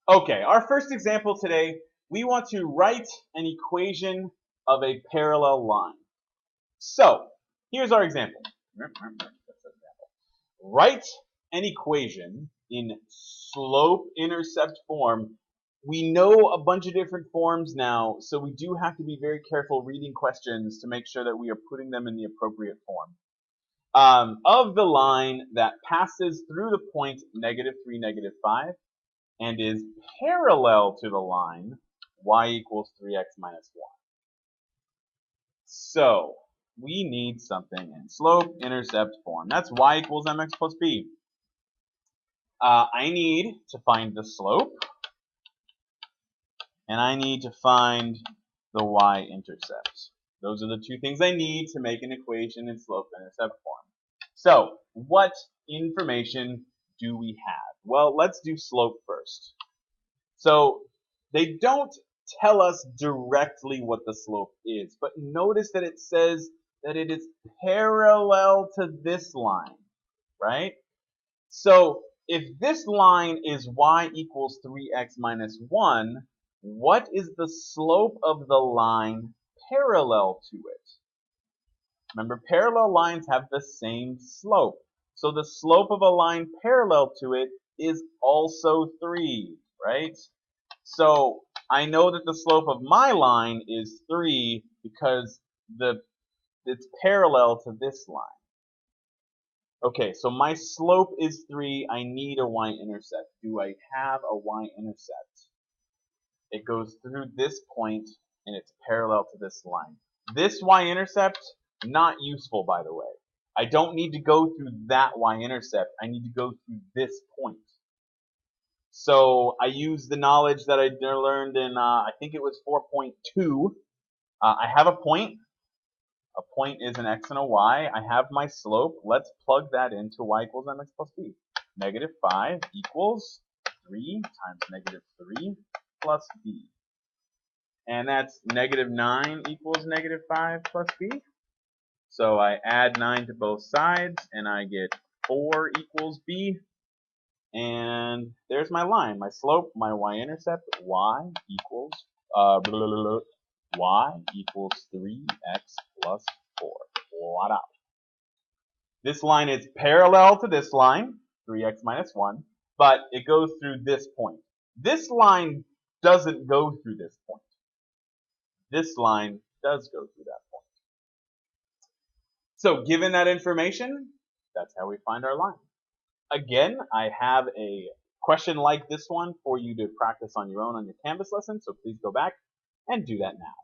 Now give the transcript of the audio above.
Okay, our first example today, we want to write an equation of a parallel line. So, here's our example. Write an equation in slope-intercept form. We know a bunch of different forms now, so we do have to be very careful reading questions to make sure that we are putting them in the appropriate form. Of the line that passes through the point -3, -5, and is parallel to the line y equals 3x minus 1. So we need something in slope-intercept form. That's y equals mx plus b. I need to find the slope, and I need to find the y-intercept. Those are the two things I need to make an equation in slope-intercept form. So what information do we have? Well, let's do slope first. So they don't tell us directly what the slope is, but notice that it says that it is parallel to this line, right? So if this line is y equals 3x minus 1, what is the slope of the line parallel to it? Remember, parallel lines have the same slope. So the slope of a line parallel to it is also 3, right? So I know that the slope of my line is 3 because it's parallel to this line. Okay, so my slope is 3. I need a y-intercept. Do I have a y-intercept? It goes through this point and it's parallel to this line. This y-intercept, not useful, by the way. I don't need to go through that y-intercept. I need to go through this point. So I use the knowledge that I learned in, I think it was 4.2. I have a point. A point is an x and a y. I have my slope. Let's plug that into y equals mx plus b. -5 equals 3 times -3 plus b. And that's -9 equals -5 plus b. So I add 9 to both sides, and I get 4 equals b. And there's my line, my slope, my y-intercept, y equals y equals 3x plus 4. Voila. This line is parallel to this line, 3x minus 1, but it goes through this point. This line doesn't go through this point. This line does go through that point. So given that information, that's how we find our line. Again, I have a question like this one for you to practice on your own on your Canvas lesson, so please go back and do that now.